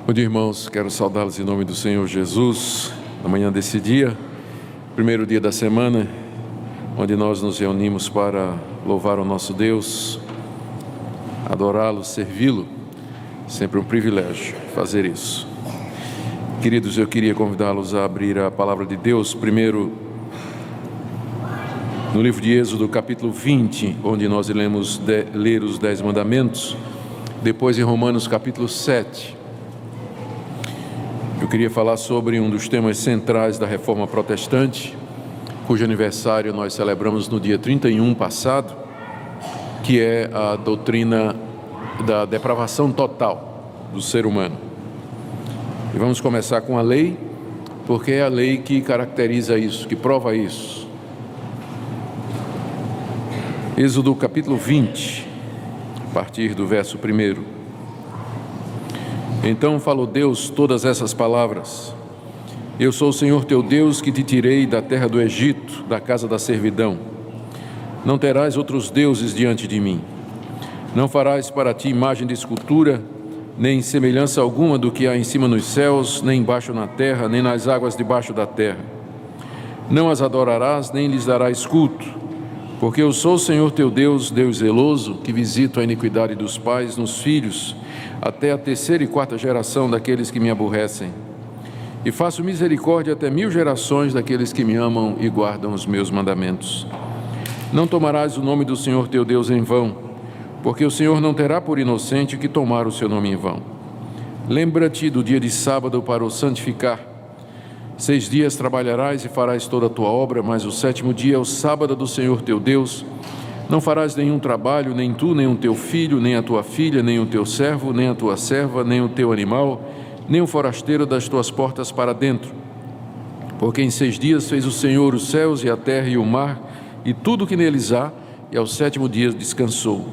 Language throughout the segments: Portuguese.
Bom dia, irmãos, quero saudá-los em nome do Senhor Jesus, na manhã desse dia, primeiro dia da semana, onde nós nos reunimos para louvar o nosso Deus, adorá-lo, servi-lo, sempre um privilégio fazer isso. Queridos, eu queria convidá-los a abrir a palavra de Deus, primeiro no livro de Êxodo, capítulo 20, onde nós iremos ler os 10 mandamentos, depois em Romanos, capítulo 7. Eu queria falar sobre um dos temas centrais da Reforma Protestante, cujo aniversário nós celebramos no dia 31 passado, que é a doutrina da depravação total do ser humano. E vamos começar com a lei, porque é a lei que caracteriza isso, que prova isso. Êxodo capítulo 20, a partir do verso 1. Então falou Deus todas essas palavras: Eu sou o Senhor teu Deus, que te tirei da terra do Egito, da casa da servidão. Não terás outros deuses diante de mim. Não farás para ti imagem de escultura, nem semelhança alguma do que há em cima nos céus, nem embaixo na terra, nem nas águas debaixo da terra. Não as adorarás, nem lhes darás culto, porque eu sou o Senhor teu Deus, Deus zeloso, que visito a iniquidade dos pais nos filhos, até a 3ª e 4ª geração daqueles que me aborrecem. E faço misericórdia até 1000 gerações daqueles que me amam e guardam os meus mandamentos. Não tomarás o nome do Senhor teu Deus em vão, porque o Senhor não terá por inocente que tomar o seu nome em vão. Lembra-te do dia de sábado para o santificar. 6 dias trabalharás e farás toda a tua obra, mas o 7º dia é o sábado do Senhor teu Deus. Não farás nenhum trabalho, nem tu, nem o teu filho, nem a tua filha, nem o teu servo, nem a tua serva, nem o teu animal, nem o forasteiro das tuas portas para dentro. Porque em 6 dias fez o Senhor os céus e a terra e o mar, e tudo o que neles há, e ao 7º dia descansou.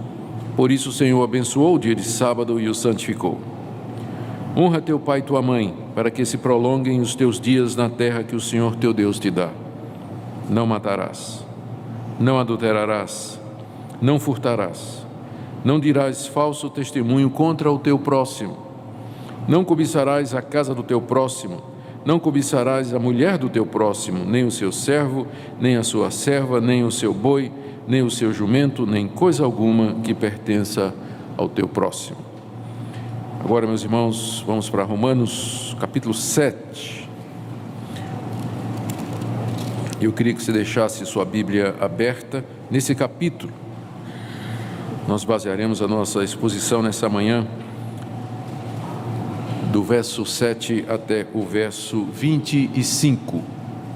Por isso o Senhor abençoou o dia de sábado e o santificou. Honra teu pai e tua mãe, para que se prolonguem os teus dias na terra que o Senhor teu Deus te dá. Não matarás, não adulterarás, não furtarás, não dirás falso testemunho contra o teu próximo, não cobiçarás a casa do teu próximo, não cobiçarás a mulher do teu próximo, nem o seu servo, nem a sua serva, nem o seu boi, nem o seu jumento, nem coisa alguma que pertença ao teu próximo. Agora, meus irmãos, vamos para Romanos, capítulo 7. Eu queria que você deixasse sua Bíblia aberta nesse capítulo. Nós basearemos a nossa exposição nessa manhã do verso 7 até o verso 25.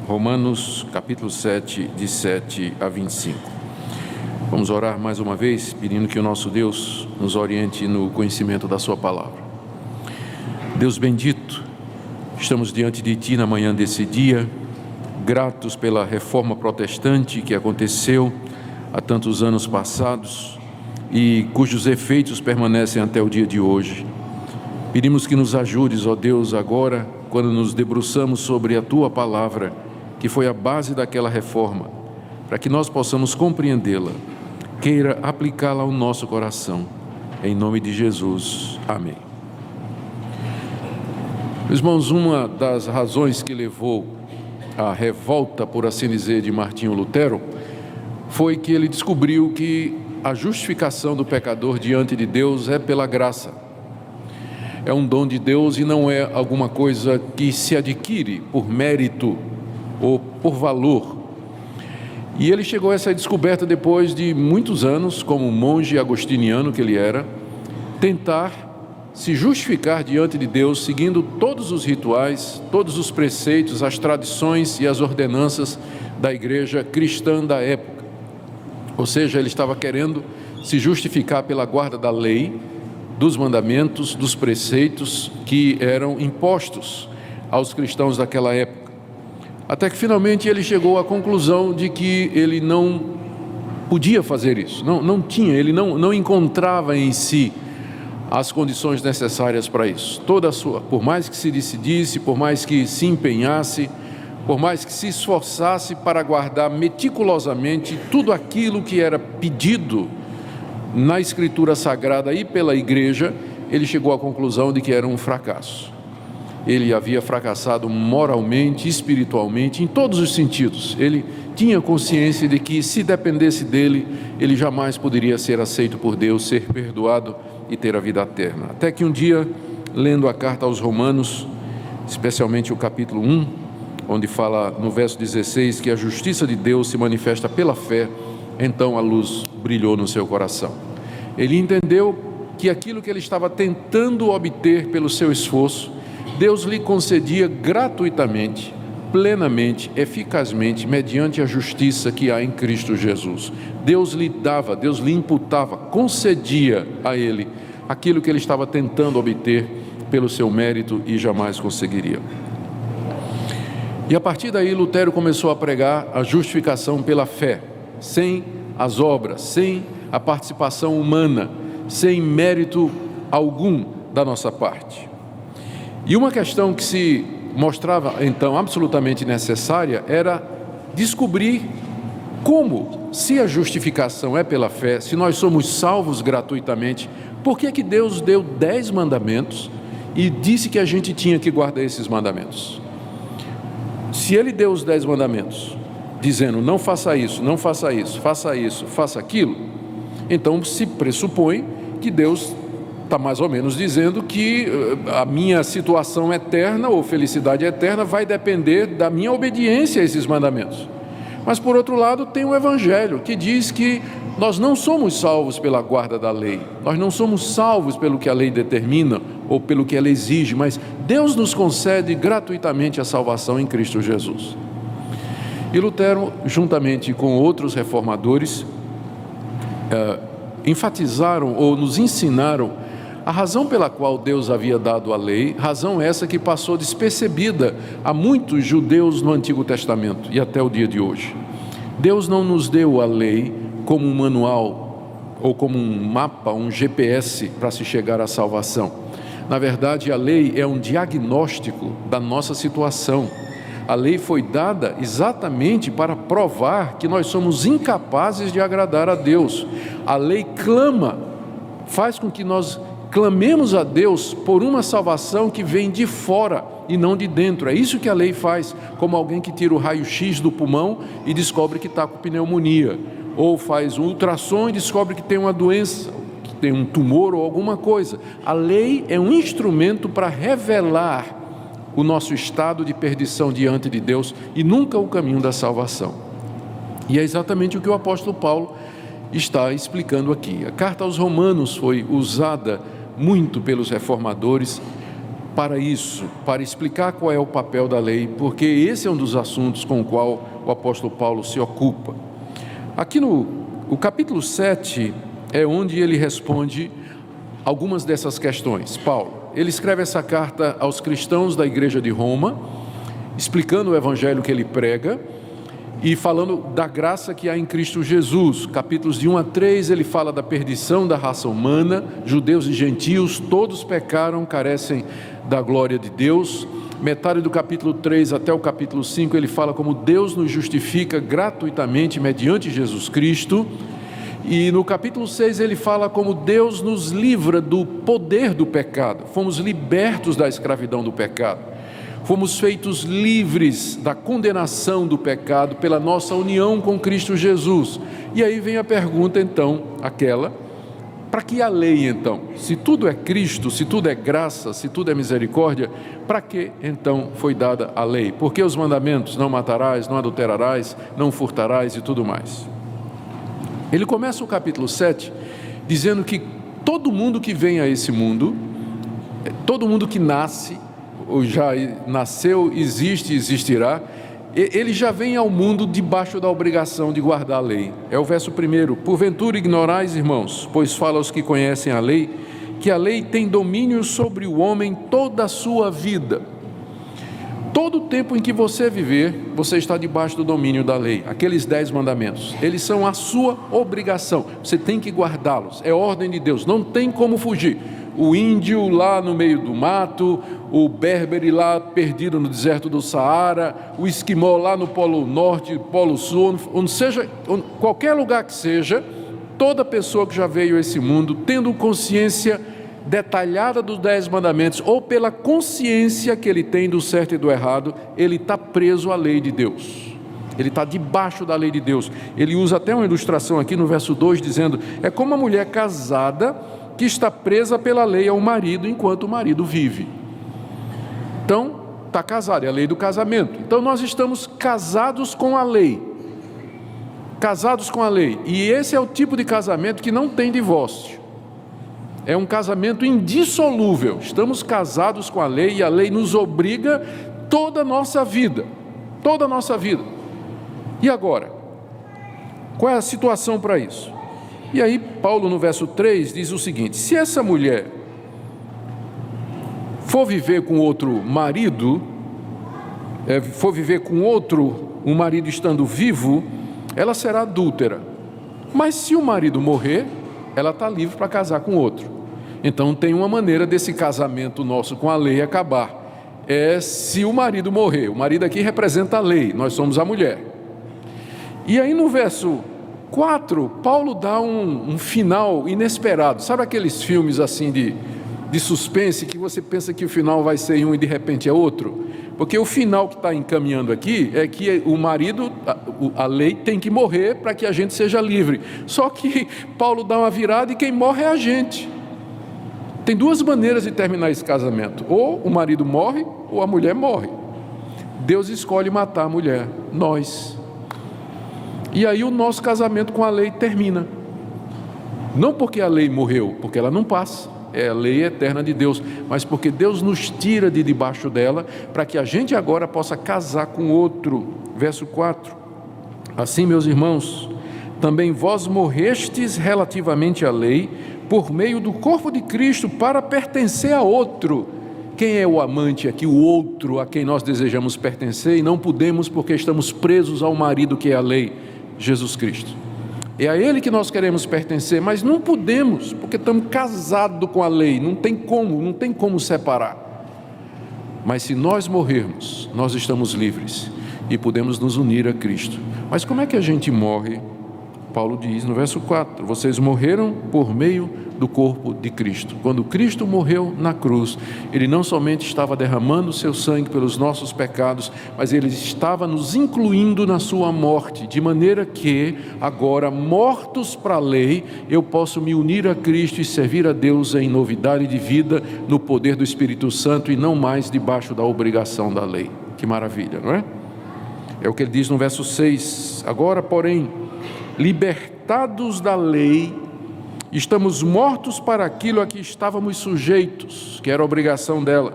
Romanos, capítulo 7, de 7 a 25. Vamos orar mais uma vez, pedindo que o nosso Deus nos oriente no conhecimento da sua palavra. Deus bendito, estamos diante de Ti na manhã desse dia, gratos pela reforma protestante que aconteceu há tantos anos passados e cujos efeitos permanecem até o dia de hoje. Pedimos que nos ajudes, ó Deus, agora, quando nos debruçamos sobre a Tua palavra, que foi a base daquela reforma, para que nós possamos compreendê-la, queira aplicá-la ao nosso coração. Em nome de Jesus. Amém. Meus irmãos, uma das razões que levou à revolta, por assim dizer, de Martinho Lutero, foi que ele descobriu que a justificação do pecador diante de Deus é pela graça. É um dom de Deus e não é alguma coisa que se adquire por mérito ou por valor. E ele chegou a essa descoberta depois de muitos anos, como monge agostiniano que ele era, tentar se justificar diante de Deus, seguindo todos os rituais, todos os preceitos, as tradições e as ordenanças da igreja cristã da época. Ou seja, ele estava querendo se justificar pela guarda da lei, dos mandamentos, dos preceitos que eram impostos aos cristãos daquela época. Até que finalmente ele chegou à conclusão de que ele não podia fazer isso, ele não encontrava em si as condições necessárias para isso. Por mais que se decidisse, por mais que se empenhasse, por mais que se esforçasse para guardar meticulosamente tudo aquilo que era pedido na Escritura Sagrada e pela igreja, ele chegou à conclusão de que era um fracasso. Ele havia fracassado moralmente, espiritualmente, em todos os sentidos. Ele tinha consciência de que, se dependesse dele, ele jamais poderia ser aceito por Deus, ser perdoado e ter a vida eterna. Até que um dia, lendo a carta aos Romanos, especialmente o capítulo 1, onde fala no verso 16 que a justiça de Deus se manifesta pela fé, então a luz brilhou no seu coração. Ele entendeu que aquilo que ele estava tentando obter pelo seu esforço, Deus lhe concedia gratuitamente, plenamente, eficazmente, mediante a justiça que há em Cristo Jesus. Deus lhe dava, Deus lhe imputava, concedia a ele aquilo que ele estava tentando obter pelo seu mérito e jamais conseguiria. E a partir daí Lutero começou a pregar a justificação pela fé, sem as obras, sem a participação humana, sem mérito algum da nossa parte. E uma questão que se mostrava então absolutamente necessária era descobrir como, se a justificação é pela fé, se nós somos salvos gratuitamente, por que Deus deu 10 mandamentos e disse que a gente tinha que guardar esses mandamentos? Se Ele deu os 10 mandamentos, dizendo não faça isso, não faça isso, faça isso, faça aquilo, então se pressupõe que Deus está mais ou menos dizendo que a minha situação eterna ou felicidade eterna vai depender da minha obediência a esses mandamentos. Mas por outro lado tem o Evangelho que diz que nós não somos salvos pela guarda da lei, nós não somos salvos pelo que a lei determina ou pelo que ela exige, mas Deus nos concede gratuitamente a salvação em Cristo Jesus. E Lutero, juntamente com outros reformadores, enfatizaram ou nos ensinaram a razão pela qual Deus havia dado a lei, razão essa que passou despercebida a muitos judeus no Antigo Testamento e até o dia de hoje. Deus não nos deu a lei como um manual ou como um mapa, um GPS para se chegar à salvação. Na verdade, a lei é um diagnóstico da nossa situação. A lei foi dada exatamente para provar que nós somos incapazes de agradar a Deus. A lei clama, faz com que nós clamemos a Deus por uma salvação que vem de fora e não de dentro. É isso que a lei faz, como alguém que tira o raio-x do pulmão e descobre que está com pneumonia, ou faz um ultrassom e descobre que tem uma doença, que tem um tumor ou alguma coisa. A lei é um instrumento para revelar o nosso estado de perdição diante de Deus e nunca o caminho da salvação. E é exatamente o que o apóstolo Paulo está explicando aqui. A carta aos Romanos foi usada muito pelos reformadores para isso, para explicar qual é o papel da lei, porque esse é um dos assuntos com o qual o apóstolo Paulo se ocupa. Aqui no capítulo 7 é onde ele responde algumas dessas questões. Paulo, ele escreve essa carta aos cristãos da igreja de Roma, explicando o evangelho que ele prega e falando da graça que há em Cristo Jesus. Capítulos de 1 a 3, ele fala da perdição da raça humana, judeus e gentios, todos pecaram, carecem da glória de Deus. Metade do capítulo 3 até o capítulo 5, ele fala como Deus nos justifica gratuitamente mediante Jesus Cristo. E no capítulo 6 ele fala como Deus nos livra do poder do pecado, fomos libertos da escravidão do pecado. Fomos feitos livres da condenação do pecado pela nossa união com Cristo Jesus. E aí vem a pergunta então, aquela, para que a lei então? Se tudo é Cristo, se tudo é graça, se tudo é misericórdia, para que então foi dada a lei? Por que os mandamentos, não matarás, não adulterarás, não furtarás e tudo mais? Ele começa o capítulo 7 dizendo que todo mundo que vem a esse mundo, todo mundo que nasce, ou já nasceu, existe e existirá, ele já vem ao mundo debaixo da obrigação de guardar a lei. É o verso 1: porventura ignorais, irmãos, pois fala aos que conhecem a lei, que a lei tem domínio sobre o homem toda a sua vida. Todo o tempo em que você viver, você está debaixo do domínio da lei. Aqueles 10 mandamentos, eles são a sua obrigação, você tem que guardá-los, é ordem de Deus, não tem como fugir. O índio lá no meio do mato, o berbere lá perdido no deserto do Saara, o esquimó lá no Polo Norte, Polo Sul, onde seja, qualquer lugar que seja, toda pessoa que já veio a esse mundo, tendo consciência detalhada dos 10 mandamentos, ou pela consciência que ele tem do certo e do errado, ele está preso à lei de Deus. Ele está debaixo da lei de Deus. Ele usa até uma ilustração aqui no verso 2, dizendo: é como uma mulher casada que está presa pela lei ao marido enquanto o marido vive. Então, está casado, é a lei do casamento. Então nós estamos casados com a lei. Casados com a lei. E esse é o tipo de casamento que não tem divórcio. É um casamento indissolúvel. Estamos casados com a lei e a lei nos obriga toda a nossa vida. Toda a nossa vida. E agora? Qual é a situação para isso? E aí Paulo no verso 3 diz o seguinte: se essa mulher for viver com outro marido, for viver com outro, um marido estando vivo, ela será adúltera. Mas se o marido morrer, ela está livre para casar com outro. Então tem uma maneira desse casamento nosso com a lei acabar. É se o marido morrer. O marido aqui representa a lei, nós somos a mulher. E aí no verso 4, Paulo dá um final inesperado. Sabe aqueles filmes assim de suspense que você pensa que o final vai ser um e de repente é outro? Porque o final que está encaminhando aqui é que o marido, a lei tem que morrer para que a gente seja livre. Só que Paulo dá uma virada e quem morre é a gente. Tem duas maneiras de terminar esse casamento: ou o marido morre ou a mulher morre. Deus escolhe matar a mulher, nós. E aí o nosso casamento com a lei termina. Não porque a lei morreu, porque ela não passa. É a lei eterna de Deus, mas porque Deus nos tira de debaixo dela, para que a gente agora possa casar com outro. Verso 4: assim, meus irmãos, também vós morrestes relativamente à lei, por meio do corpo de Cristo, para pertencer a outro. Quem é o amante aqui? O outro a quem nós desejamos pertencer e não podemos porque estamos presos ao marido que é a lei, Jesus Cristo. É a Ele que nós queremos pertencer, mas não podemos, porque estamos casados com a lei, não tem como separar. Mas se nós morrermos, nós estamos livres e podemos nos unir a Cristo. Mas como é que a gente morre? Paulo diz no verso 4, vocês morreram por meio do corpo de Cristo. Quando Cristo morreu na cruz, Ele não somente estava derramando o seu sangue pelos nossos pecados, mas Ele estava nos incluindo na sua morte, de maneira que agora, mortos para a lei, eu posso me unir a Cristo e servir a Deus em novidade de vida, no poder do Espírito Santo e não mais debaixo da obrigação da lei. Que maravilha, não é? É o que ele diz no verso 6, agora porém, libertados da lei, estamos mortos para aquilo a que estávamos sujeitos, que era a obrigação dela,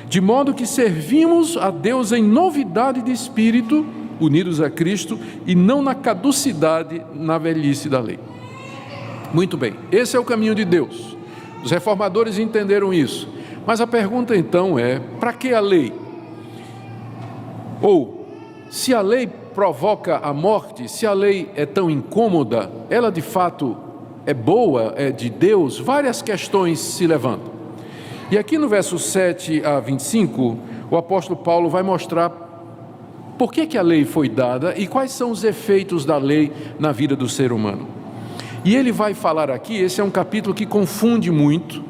de modo que servimos a Deus em novidade de espírito, unidos a Cristo, e não na caducidade, na velhice da lei. Muito bem, esse é o caminho de Deus. Os reformadores entenderam isso. Mas a pergunta então é, para que a lei? Ou, se a lei provoca a morte, se a lei é tão incômoda, ela de fato é boa, é de Deus? Várias questões se levantam. E aqui no verso 7 a 25, o apóstolo Paulo vai mostrar por que a lei foi dada e quais são os efeitos da lei na vida do ser humano. E ele vai falar aqui, esse é um capítulo que confunde muito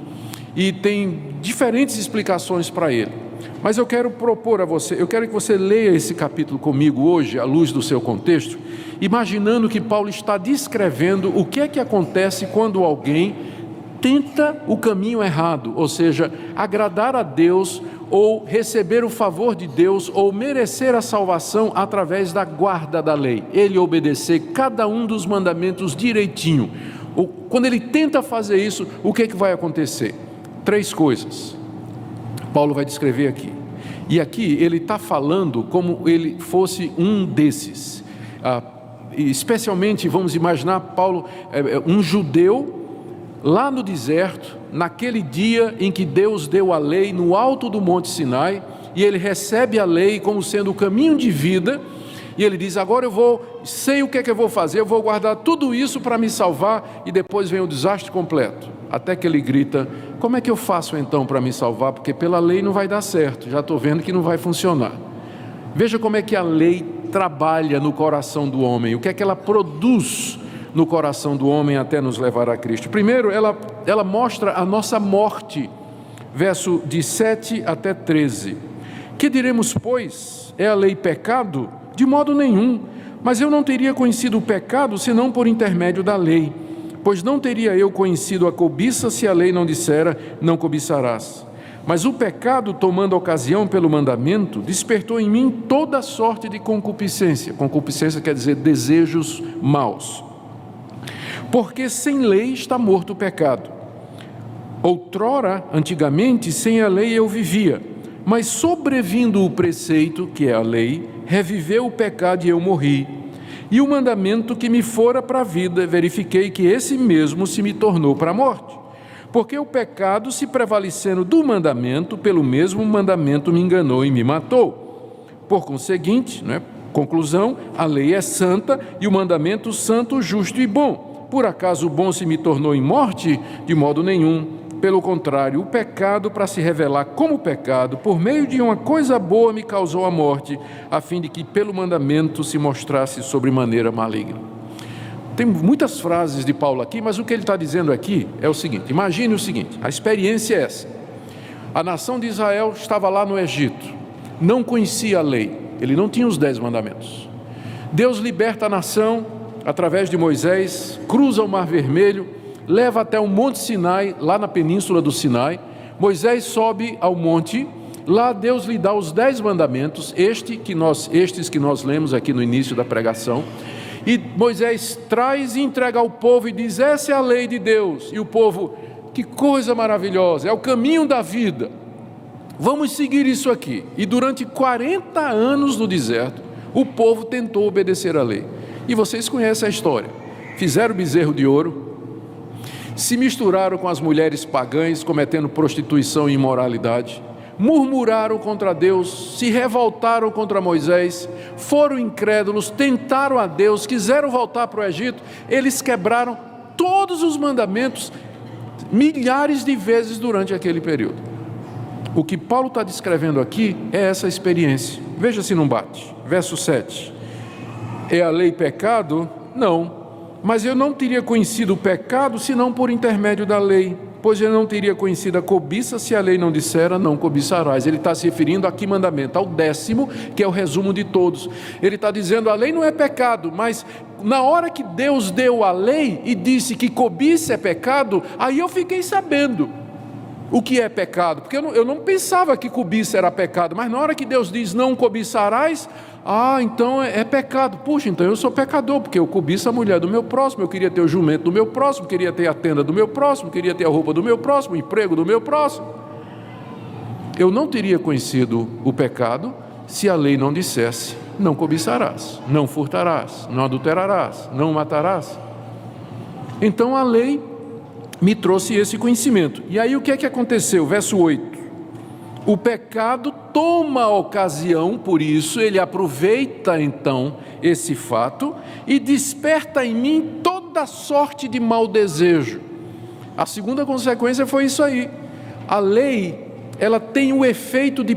e tem diferentes explicações para ele. Mas eu quero propor a você, eu quero que você leia esse capítulo comigo hoje, à luz do seu contexto, imaginando que Paulo está descrevendo o que é que acontece quando alguém tenta o caminho errado, ou seja, agradar a Deus, ou receber o favor de Deus, ou merecer a salvação através da guarda da lei, ele obedecer cada um dos mandamentos direitinho. Quando ele tenta fazer isso, o que é que vai acontecer? 3 coisas. Paulo vai descrever aqui. E aqui ele está falando como ele fosse um desses. Especialmente, vamos imaginar Paulo, um judeu, lá no deserto, naquele dia em que Deus deu a lei no alto do Monte Sinai, e ele recebe a lei como sendo o caminho de vida, e ele diz, agora sei o que é que eu vou fazer, eu vou guardar tudo isso para me salvar, e depois vem o desastre completo. Até que ele grita, como é que eu faço então para me salvar? Porque pela lei não vai dar certo, já estou vendo que não vai funcionar. Veja como é que a lei trabalha no coração do homem, o que é que ela produz no coração do homem até nos levar a Cristo. Primeiro, ela ela mostra a nossa morte. Verso de 7 até 13. Que diremos, pois? É a lei pecado? De modo nenhum. Mas eu não teria conhecido o pecado senão por intermédio da lei. Pois não teria eu conhecido a cobiça se a lei não dissera, não cobiçarás. Mas o pecado, tomando ocasião pelo mandamento, despertou em mim toda sorte de concupiscência. Concupiscência quer dizer desejos maus. Porque sem lei está morto o pecado. Outrora, antigamente, sem a lei eu vivia, mas sobrevindo o preceito, que é a lei, reviveu o pecado e eu morri. E o mandamento que me fora para a vida, verifiquei que esse mesmo se me tornou para a morte. Porque o pecado, se prevalecendo do mandamento, pelo mesmo mandamento me enganou e me matou. Por conseguinte, conclusão, a lei é santa e o mandamento santo, justo e bom. Por acaso o bom se me tornou em morte? De modo nenhum. Pelo contrário, o pecado, para se revelar como pecado, por meio de uma coisa boa me causou a morte, a fim de que pelo mandamento se mostrasse sobremaneira maligno. Tem muitas frases de Paulo aqui, mas o que ele está dizendo aqui é o seguinte: imagine o seguinte, a experiência é essa. A nação de Israel estava lá no Egito, não conhecia a lei, ele não tinha os 10 mandamentos. Deus liberta a nação através de Moisés, cruza o Mar Vermelho, leva até o Monte Sinai, lá na península do Sinai. Moisés sobe ao monte, lá Deus lhe dá os 10 mandamentos, estes que nós lemos aqui no início da pregação, e Moisés traz e entrega ao povo e diz: essa é a lei de Deus. E o povo: que coisa maravilhosa, é o caminho da vida, vamos seguir isso aqui. E durante 40 anos no deserto, o povo tentou obedecer a lei, e vocês conhecem a história. Fizeram bezerro de ouro, se misturaram com as mulheres pagãs, cometendo prostituição e imoralidade, murmuraram contra Deus, se revoltaram contra Moisés, foram incrédulos, tentaram a Deus, quiseram voltar para o Egito. Eles quebraram todos os mandamentos milhares de vezes durante aquele período. O que Paulo está descrevendo aqui é essa experiência. Veja se não bate. Verso 7. É a lei pecado? Não. Mas eu não teria conhecido o pecado senão por intermédio da lei, pois eu não teria conhecido a cobiça se a lei não dissera, não cobiçarás. Ele está se referindo a que mandamento? Ao 10º, que é o resumo de todos. Ele está dizendo: a lei não é pecado, mas na hora que Deus deu a lei e disse que cobiça é pecado, aí eu fiquei sabendo o que é pecado, porque eu não pensava que cobiça era pecado, mas na hora que Deus diz não cobiçarás, então é pecado. Puxa, então eu sou pecador, porque eu cobiço a mulher do meu próximo, eu queria ter o jumento do meu próximo, queria ter a tenda do meu próximo, queria ter a roupa do meu próximo, o emprego do meu próximo. Eu não teria conhecido o pecado se a lei não dissesse: não cobiçarás, não furtarás, não adulterarás, não matarás. Então a lei me trouxe esse conhecimento. E aí o que é que aconteceu? Verso 8. O pecado toma ocasião, por isso ele aproveita então esse fato e desperta em mim toda sorte de mau desejo. A segunda consequência foi isso aí. A lei, ela tem o efeito de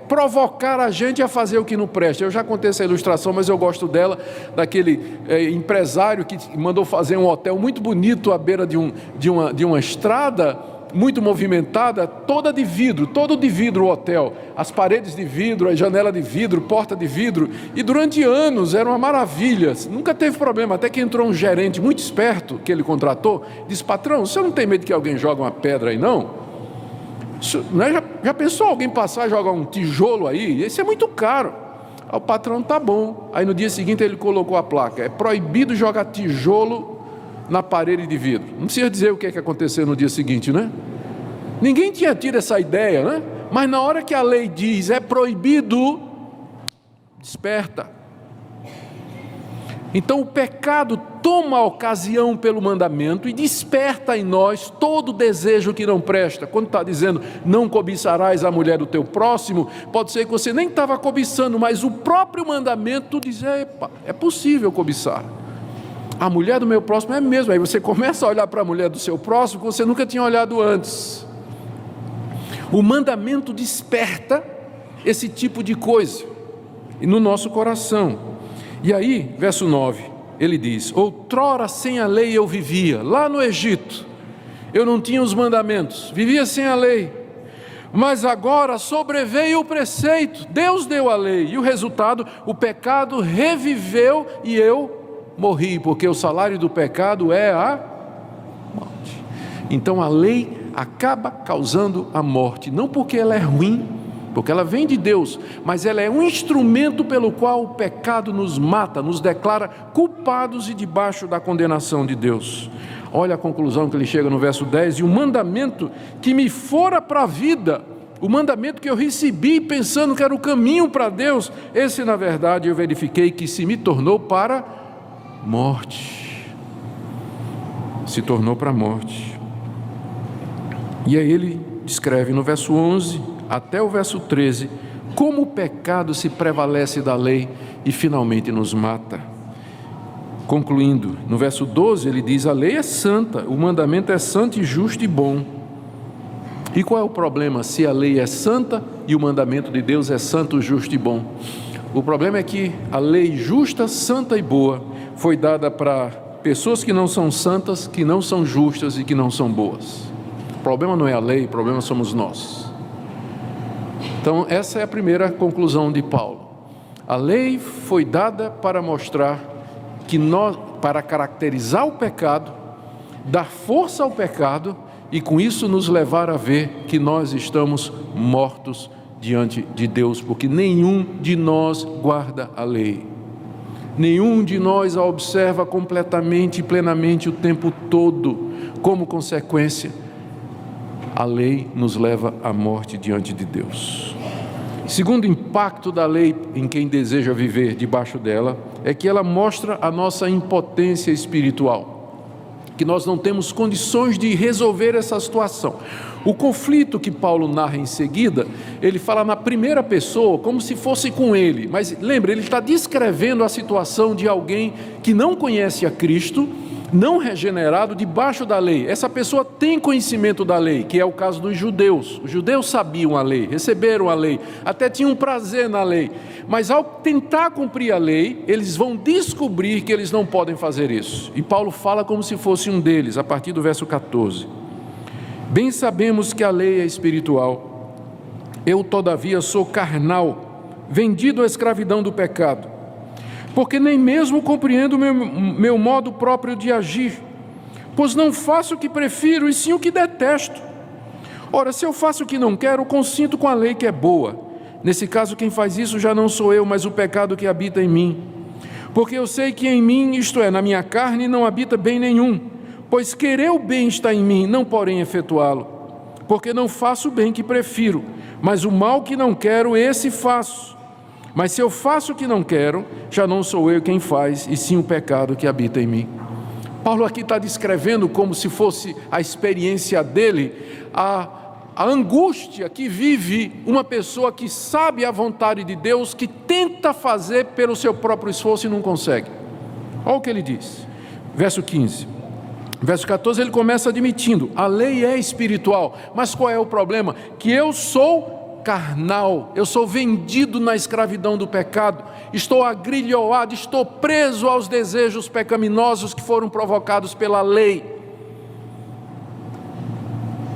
provocar a gente a fazer o que não presta. Eu já contei essa ilustração, mas eu gosto dela, daquele empresário que mandou fazer um hotel muito bonito à beira de uma estrada muito movimentada, todo de vidro o hotel, as paredes de vidro, a janela de vidro, porta de vidro, e durante anos era uma maravilha, nunca teve problema, até que entrou um gerente muito esperto que ele contratou, disse: patrão, você não tem medo que alguém jogue uma pedra aí não? Já pensou alguém passar e jogar um tijolo aí? Isso é muito caro. Aí o patrão: tá bom. Aí no dia seguinte ele colocou a placa: é proibido jogar tijolo na parede de vidro. Não precisa dizer o que é que aconteceu no dia seguinte, né? Ninguém tinha tido essa ideia, né? Mas na hora que a lei diz é proibido, desperta. Então o pecado toma a ocasião pelo mandamento e desperta em nós todo desejo que não presta. Quando está dizendo não cobiçarás a mulher do teu próximo, pode ser que você nem estava cobiçando, mas o próprio mandamento diz: epa, é possível cobiçar. A mulher do meu próximo é mesmo. Aí você começa a olhar para a mulher do seu próximo que você nunca tinha olhado antes. O mandamento desperta esse tipo de coisa no nosso coração. E aí, verso 9: ele diz: outrora sem a lei eu vivia, lá no Egito, eu não tinha os mandamentos, vivia sem a lei, mas agora sobreveio o preceito, Deus deu a lei, e o resultado, o pecado reviveu e eu morri, porque o salário do pecado é a morte. Então a lei acaba causando a morte, não porque ela é ruim, porque ela vem de Deus, mas ela é um instrumento pelo qual o pecado nos mata, nos declara culpados e debaixo da condenação de Deus. Olha a conclusão que ele chega no verso 10: e o mandamento que me fora para a vida, o mandamento que eu recebi pensando que era o caminho para Deus, esse na verdade eu verifiquei que se me tornou para morte. Se tornou para a morte. E aí ele descreve no verso 11 até o verso 13, como o pecado se prevalece da lei e finalmente nos mata. Concluindo, no verso 12 ele diz: a lei é santa, o mandamento é santo e justo e bom. E qual é o problema se a lei é santa e o mandamento de Deus é santo, justo e bom? O problema é que a lei justa, santa e boa foi dada para pessoas que não são santas, que não são justas e que não são boas. O problema não é a lei, o problema somos nós. Então essa é a primeira conclusão de Paulo. A lei foi dada para mostrar que nós, para caracterizar o pecado, dar força ao pecado e com isso nos levar a ver que nós estamos mortos diante de Deus, porque nenhum de nós guarda a lei. Nenhum de nós a observa completamente e plenamente o tempo todo. Como consequência, a lei nos leva à morte diante de Deus. Segundo impacto da lei em quem deseja viver debaixo dela, é que ela mostra a nossa impotência espiritual, que nós não temos condições de resolver essa situação. O conflito que Paulo narra em seguida, ele fala na primeira pessoa, como se fosse com ele, mas lembra, ele está descrevendo a situação de alguém que não conhece a Cristo, não regenerado, debaixo da lei. Essa pessoa tem conhecimento da lei, que é o caso dos judeus. Os judeus sabiam a lei, receberam a lei, até tinham prazer na lei, mas ao tentar cumprir a lei, eles vão descobrir que eles não podem fazer isso, e Paulo fala como se fosse um deles, a partir do verso 14. Bem sabemos que a lei é espiritual, eu todavia sou carnal, vendido à escravidão do pecado, porque nem mesmo compreendo meu modo próprio de agir, pois não faço o que prefiro, e sim o que detesto. Ora, se eu faço o que não quero, consinto com a lei que é boa. Nesse caso, quem faz isso já não sou eu, mas o pecado que habita em mim. Porque eu sei que em mim, isto é, na minha carne, não habita bem nenhum, pois querer o bem está em mim, não porém efetuá-lo. Porque não faço o bem que prefiro, mas o mal que não quero, esse faço. Mas se eu faço o que não quero, já não sou eu quem faz, e sim o pecado que habita em mim. Paulo aqui está descrevendo como se fosse a experiência dele, a angústia que vive uma pessoa que sabe a vontade de Deus, que tenta fazer pelo seu próprio esforço e não consegue. Olha o que ele diz, verso 15. Verso 14 ele começa admitindo, a lei é espiritual, mas qual é o problema? Que eu sou carnal, eu sou vendido na escravidão do pecado, estou agrilhoado, estou preso aos desejos pecaminosos que foram provocados pela lei.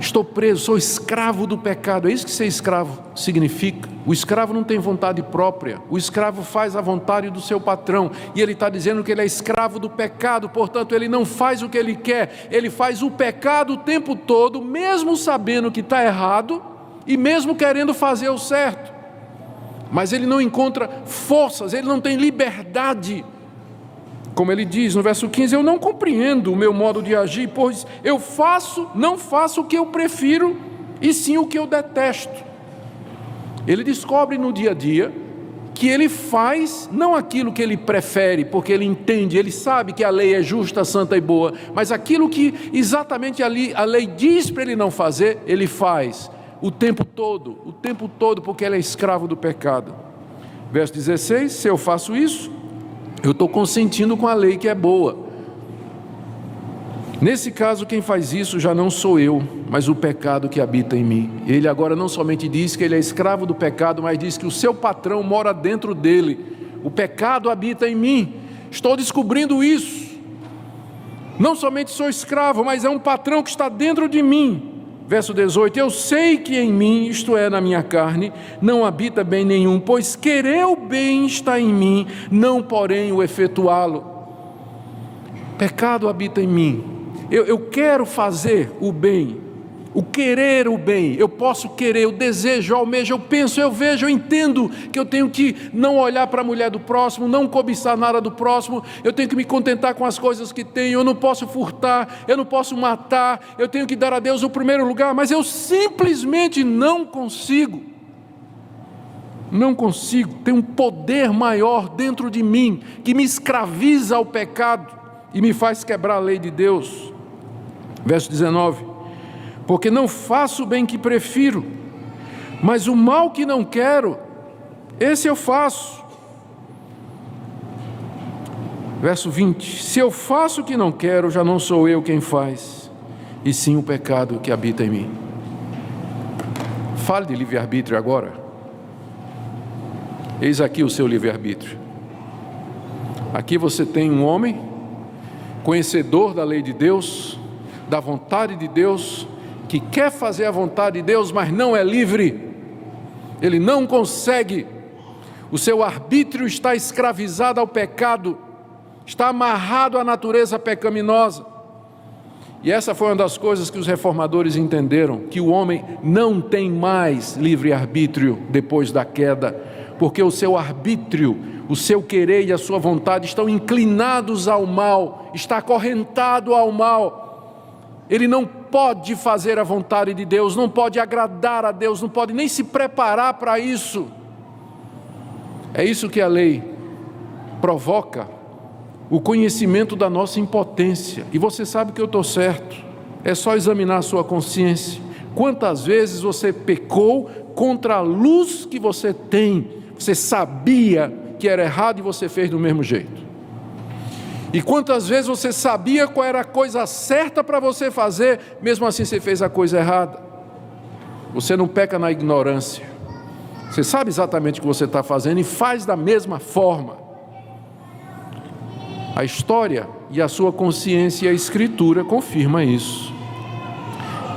Estou preso, sou escravo do pecado. É isso que ser escravo significa. O escravo não tem vontade própria, o escravo faz a vontade do seu patrão, e ele está dizendo que ele é escravo do pecado, portanto ele não faz o que ele quer, ele faz o pecado o tempo todo, mesmo sabendo que está errado, e mesmo querendo fazer o certo, mas ele não encontra forças, ele não tem liberdade. Como ele diz no verso 15, eu não compreendo o meu modo de agir, pois eu não faço o que eu prefiro, e sim o que eu detesto. Ele descobre no dia a dia que ele faz não aquilo que ele prefere, porque ele entende, ele sabe que a lei é justa, santa e boa, mas aquilo que exatamente a lei diz para ele não fazer, ele faz o tempo todo, porque ele é escravo do pecado. Verso 16, se eu faço isso, eu estou consentindo com a lei que é boa. Nesse caso, quem faz isso já não sou eu, mas o pecado que habita em mim. Ele agora não somente diz que ele é escravo do pecado, mas diz que o seu patrão mora dentro dele. O pecado habita em mim. Estou descobrindo isso. Não somente sou escravo, mas é um patrão que está dentro de mim. Verso 18: eu sei que em mim, isto é, na minha carne, não habita bem nenhum, pois querer o bem está em mim, não porém o efetuá-lo. Pecado habita em mim. Eu quero fazer o bem, o querer o bem. Eu posso querer, eu desejo, eu almejo, eu penso, eu vejo, eu entendo que eu tenho que não olhar para a mulher do próximo, não cobiçar nada do próximo, eu tenho que me contentar com as coisas que tenho, eu não posso furtar, eu não posso matar, eu tenho que dar a Deus o primeiro lugar, mas eu simplesmente não consigo. Não consigo. Tem um poder maior dentro de mim que me escraviza ao pecado e me faz quebrar a lei de Deus. Verso 19: porque não faço o bem que prefiro, mas o mal que não quero, esse eu faço. Verso 20: se eu faço o que não quero, já não sou eu quem faz, e sim o pecado que habita em mim. Fale de livre-arbítrio agora. Eis aqui o seu livre-arbítrio. Aqui você tem um homem, conhecedor da lei de Deus, da vontade de Deus, que quer fazer a vontade de Deus, mas não é livre. Ele não consegue. O seu arbítrio está escravizado ao pecado, está amarrado à natureza pecaminosa. E essa foi uma das coisas que os reformadores entenderam, que o homem não tem mais livre-arbítrio depois da queda, porque o seu arbítrio, o seu querer e a sua vontade estão inclinados ao mal, está acorrentado ao mal. Ele não pode fazer a vontade de Deus, não pode agradar a Deus, não pode nem se preparar para isso. É isso que a lei provoca, o conhecimento da nossa impotência. E você sabe que eu estou certo, é só examinar a sua consciência. Quantas vezes você pecou contra a luz que você tem? Você sabia que era errado e você fez do mesmo jeito. E quantas vezes você sabia qual era a coisa certa para você fazer, mesmo assim você fez a coisa errada? Você não peca na ignorância. Você sabe exatamente o que você está fazendo e faz da mesma forma. A história e a sua consciência e a Escritura confirmam isso.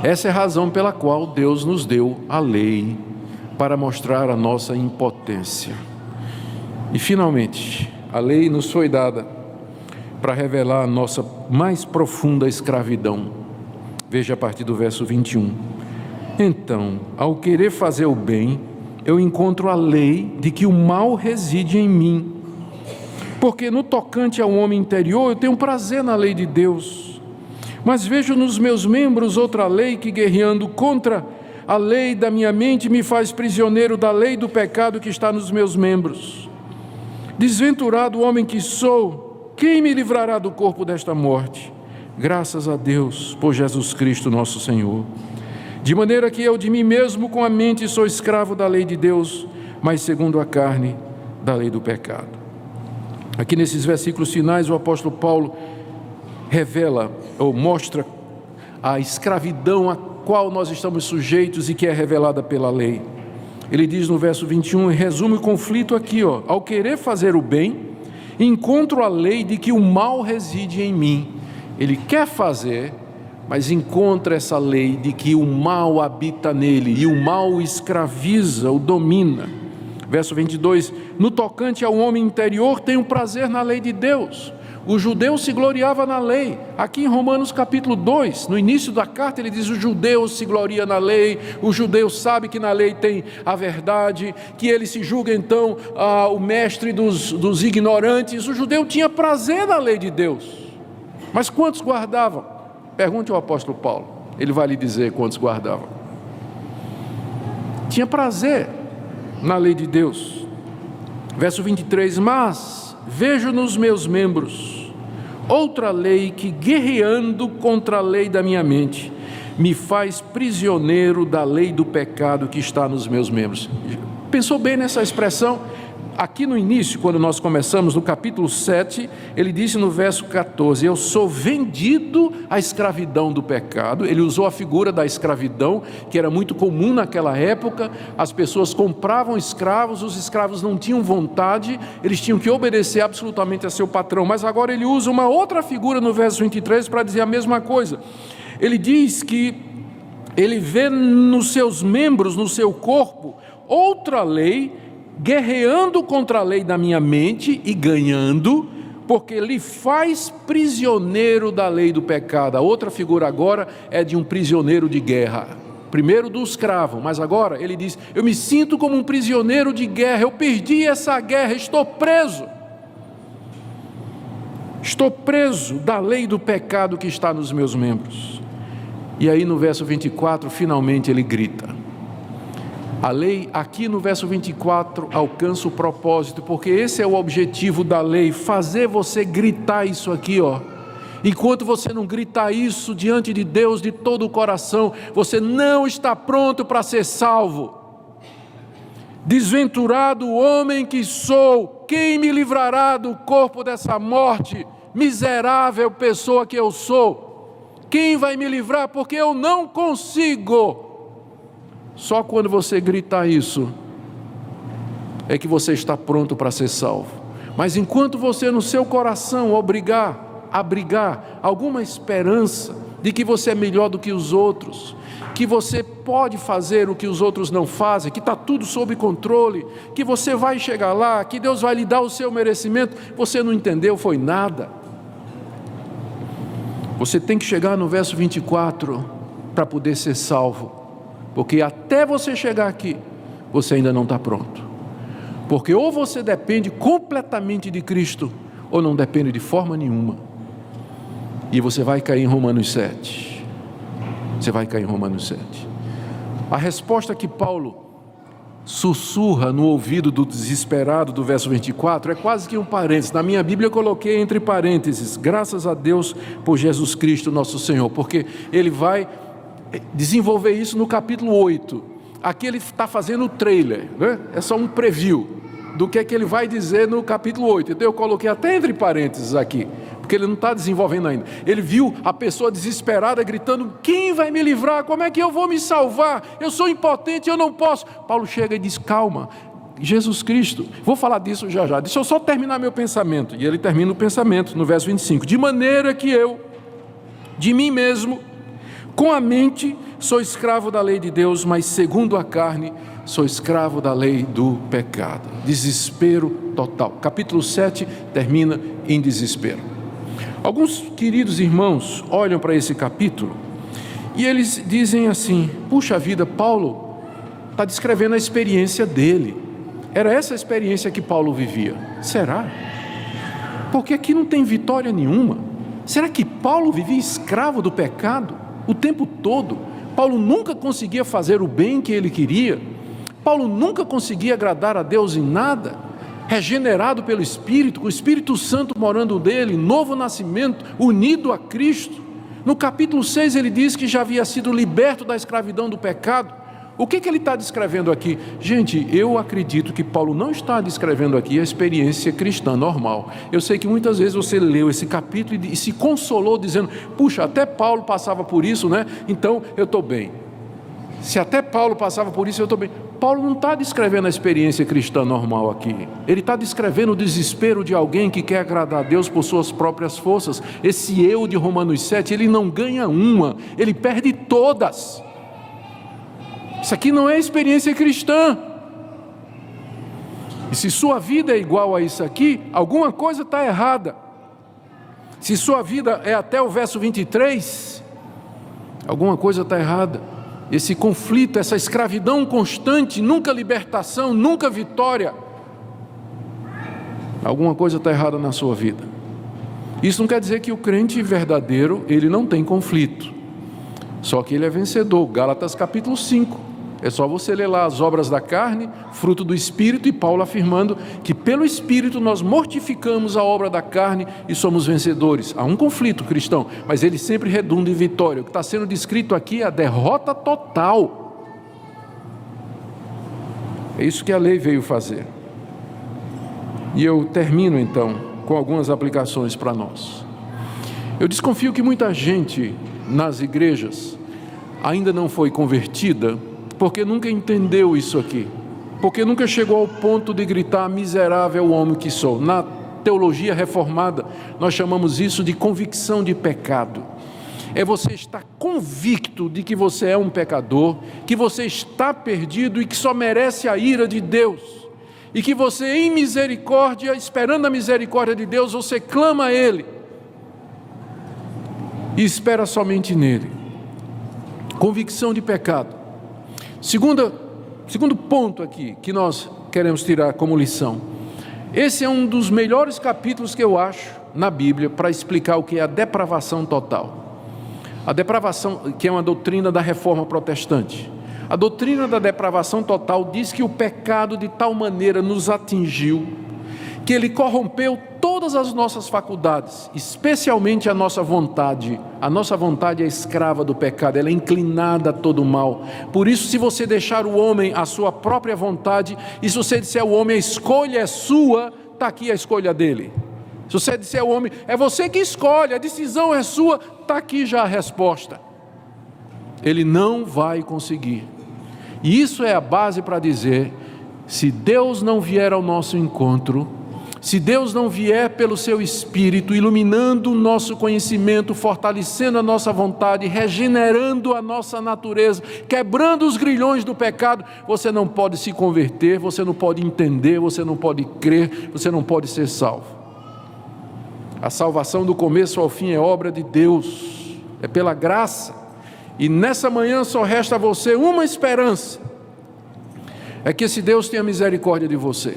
Essa é a razão pela qual Deus nos deu a lei, para mostrar a nossa impotência. E finalmente, a lei nos foi dada para revelar a nossa mais profunda escravidão. Veja a partir do verso 21. Então, ao querer fazer o bem, eu encontro a lei de que o mal reside em mim. Porque no tocante ao homem interior, eu tenho prazer na lei de Deus. Mas vejo nos meus membros outra lei que, guerreando contra a lei da minha mente, me faz prisioneiro da lei do pecado que está nos meus membros. Desventurado homem que sou, quem me livrará do corpo desta morte? Graças a Deus, por Jesus Cristo nosso Senhor. De maneira que eu de mim mesmo com a mente sou escravo da lei de Deus, mas segundo a carne, da lei do pecado. Aqui nesses versículos finais, o apóstolo Paulo revela, ou mostra, a escravidão a qual nós estamos sujeitos e que é revelada pela lei. Ele diz no verso 21, resume o conflito aqui, ao querer fazer o bem, encontro a lei de que o mal reside em mim. Ele quer fazer, mas encontra essa lei de que o mal habita nele, e o mal o escraviza, o domina. Verso 22, no tocante ao homem interior, tenho prazer na lei de Deus. O judeu se gloriava na lei. Aqui em Romanos capítulo 2, no início da carta, ele diz: o judeu se gloria na lei, o judeu sabe que na lei tem a verdade, que ele se julga então o mestre dos ignorantes. O judeu tinha prazer na lei de Deus. Mas quantos guardavam? Pergunte ao apóstolo Paulo, ele vai lhe dizer quantos guardavam. Tinha prazer na lei de Deus. Verso 23, mas vejo nos meus membros outra lei que, guerreando contra a lei da minha mente, me faz prisioneiro da lei do pecado que está nos meus membros. Pensou bem nessa expressão? aqui no início, quando nós começamos, no capítulo 7, ele disse no verso 14, eu sou vendido à escravidão do pecado. Ele usou a figura da escravidão, que era muito comum naquela época. As pessoas compravam escravos, os escravos não tinham vontade, eles tinham que obedecer absolutamente a seu patrão. Mas agora ele usa uma outra figura no verso 23 para dizer a mesma coisa. Ele diz que ele vê nos seus membros, no seu corpo, outra lei, guerreando contra a lei da minha mente e ganhando, porque lhe faz prisioneiro da lei do pecado. A outra figura agora é de um prisioneiro de guerra. Primeiro do escravo, mas agora ele diz, eu me sinto como um prisioneiro de guerra, eu perdi essa guerra, estou preso. Estou preso da lei do pecado que está nos meus membros. E aí no verso 24, finalmente ele grita. A lei, aqui no verso 24, alcança o propósito, porque esse é o objetivo da lei, fazer você gritar isso aqui, ó. Enquanto você não gritar isso diante de Deus de todo o coração, você não está pronto para ser salvo. Desventurado o homem que sou, quem me livrará do corpo dessa morte? Miserável pessoa que eu sou. Quem vai me livrar? Porque eu não consigo. Só quando você gritar isso, é que você está pronto para ser salvo. Mas enquanto você no seu coração abrigar alguma esperança de que você é melhor do que os outros, que você pode fazer o que os outros não fazem, que está tudo sob controle, que você vai chegar lá, que Deus vai lhe dar o seu merecimento, você não entendeu, foi nada. Você tem que chegar no verso 24 para poder ser salvo, porque até você chegar aqui, você ainda não está pronto, porque ou você depende completamente de Cristo, ou não depende de forma nenhuma, e você vai cair em Romanos 7, a resposta que Paulo sussurra no ouvido do desesperado do verso 24, é quase que um parênteses. Na minha Bíblia eu coloquei entre parênteses, graças a Deus por Jesus Cristo nosso Senhor, porque ele vai desenvolver isso no capítulo 8, aqui ele está fazendo o trailer, né? É só um preview do que é que ele vai dizer no capítulo 8, então eu coloquei até entre parênteses aqui, porque ele não está desenvolvendo ainda. Ele viu a pessoa desesperada gritando, quem vai me livrar? Como é que eu vou me salvar? Eu sou impotente, eu não posso. Paulo chega e diz, calma, Jesus Cristo, vou falar disso já já, deixa eu só terminar meu pensamento. E ele termina o pensamento no verso 25, de maneira que eu, de mim mesmo, com a mente sou escravo da lei de Deus, mas segundo a carne sou escravo da lei do pecado. Desespero total. Capítulo 7 termina em desespero. Alguns queridos irmãos olham para esse capítulo e eles dizem assim, puxa vida, Paulo está descrevendo a experiência dele. Era essa a experiência que Paulo vivia. Será? Porque aqui não tem vitória nenhuma. Será que Paulo vivia escravo do pecado o tempo todo? Paulo nunca conseguia fazer o bem que ele queria? Paulo nunca conseguia agradar a Deus em nada? Regenerado pelo Espírito, com o Espírito Santo morando nele, novo nascimento, unido a Cristo. No capítulo 6 ele diz que já havia sido liberto da escravidão do pecado. O que ele está descrevendo aqui? Gente, eu acredito que Paulo não está descrevendo aqui a experiência cristã normal. Eu sei que muitas vezes você leu esse capítulo e se consolou dizendo, puxa, até Paulo passava por isso, né? Então eu estou bem. Se até Paulo passava por isso, eu estou bem. Paulo não está descrevendo a experiência cristã normal aqui. Ele está descrevendo o desespero de alguém que quer agradar a Deus por suas próprias forças. Esse eu de Romanos 7, ele não ganha uma, ele perde todas. Isso aqui não é experiência cristã. E se sua vida é igual a isso aqui, alguma coisa está errada. Se sua vida é até o verso 23, alguma coisa está errada. Esse conflito, essa escravidão constante, nunca libertação, nunca vitória. Alguma coisa está errada na sua vida. Isso não quer dizer que o crente verdadeiro, ele não tem conflito. Só que ele é vencedor. Gálatas capítulo 5. É só você ler lá as obras da carne, fruto do Espírito, e Paulo afirmando que pelo Espírito nós mortificamos a obra da carne e somos vencedores. Há um conflito cristão, mas ele sempre redunda em vitória. O que está sendo descrito aqui é a derrota total. É isso que a lei veio fazer. E eu termino então com algumas aplicações para nós. Eu desconfio que muita gente nas igrejas ainda não foi convertida porque nunca entendeu isso aqui, porque nunca chegou ao ponto de gritar: miserável homem que sou. Na teologia reformada, nós chamamos isso de convicção de pecado. É você estar convicto de que você é um pecador, que você está perdido e que só merece a ira de Deus. E que você, em misericórdia, esperando a misericórdia de Deus, você clama a Ele e espera somente nele. Convicção de pecado. Segundo ponto aqui que nós queremos tirar como lição. Esse é um dos melhores capítulos que eu acho na Bíblia para explicar o que é a depravação total. A depravação, que é uma doutrina da reforma protestante. A doutrina da depravação total diz que o pecado de tal maneira nos atingiu, que ele corrompeu todas as nossas faculdades, especialmente a nossa vontade. A nossa vontade é escrava do pecado, ela é inclinada a todo mal. Por isso, se você deixar o homem à sua própria vontade, e se você disser ao homem, a escolha é sua, está aqui a escolha dele. Se você disser ao homem, é você que escolhe, a decisão é sua, está aqui já a resposta. Ele não vai conseguir. E isso é a base para dizer, se Deus não vier ao nosso encontro, se Deus não vier pelo seu Espírito, iluminando o nosso conhecimento, fortalecendo a nossa vontade, regenerando a nossa natureza, quebrando os grilhões do pecado, você não pode se converter, você não pode entender, você não pode crer, você não pode ser salvo. A salvação do começo ao fim é obra de Deus, é pela graça. E nessa manhã só resta a você uma esperança, é que esse Deus tenha misericórdia de você,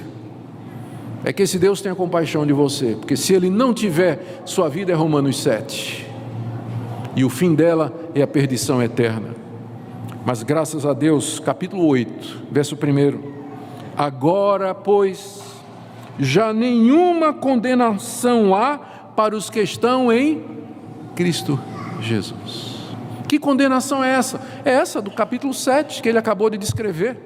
é que esse Deus tenha compaixão de você, porque se Ele não tiver, sua vida é Romanos 7, e o fim dela é a perdição eterna. Mas graças a Deus, capítulo 8, verso 1, agora pois, já nenhuma condenação há para os que estão em Cristo Jesus. Que condenação é essa? É essa do capítulo 7 que ele acabou de descrever.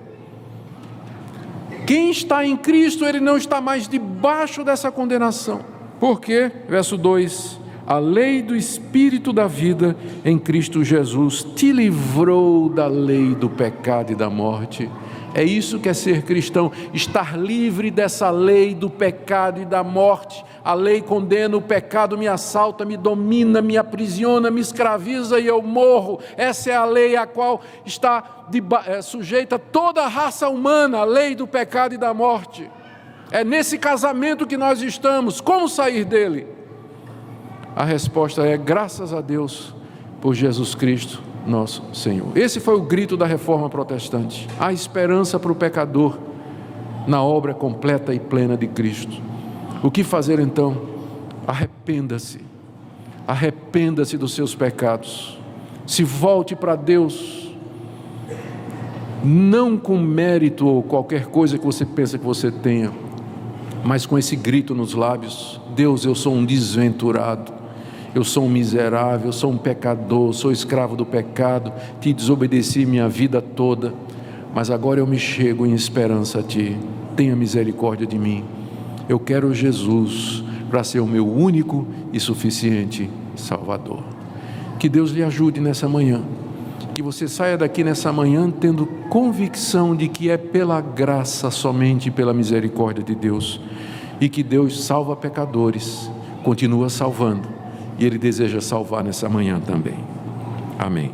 Quem está em Cristo, ele não está mais debaixo dessa condenação. Por quê? Verso 2, a lei do Espírito da vida em Cristo Jesus te livrou da lei do pecado e da morte. É isso que é ser cristão, estar livre dessa lei do pecado e da morte. A lei condena, o pecado me assalta, me domina, me aprisiona, me escraviza e eu morro. Essa é a lei a qual está sujeita toda a raça humana, a lei do pecado e da morte. É nesse casamento que nós estamos. Como sair dele? A resposta é graças a Deus por Jesus Cristo, nosso Senhor. Esse foi o grito da reforma protestante. Há esperança para o pecador na obra completa e plena de Cristo. O que fazer então? Arrependa-se. Arrependa-se dos seus pecados. Se volte para Deus. Não com mérito ou qualquer coisa que você pensa que você tenha, mas com esse grito nos lábios: Deus, eu sou um desventurado. Eu sou um miserável, eu sou um pecador, sou escravo do pecado, te desobedeci minha vida toda, mas agora eu me chego em esperança a ti, tenha misericórdia de mim. Eu quero Jesus para ser o meu único e suficiente Salvador. Que Deus lhe ajude nessa manhã, que você saia daqui nessa manhã tendo convicção de que é pela graça, somente pela misericórdia de Deus, e que Deus salva pecadores, continua salvando, e Ele deseja salvar nessa manhã também. Amém.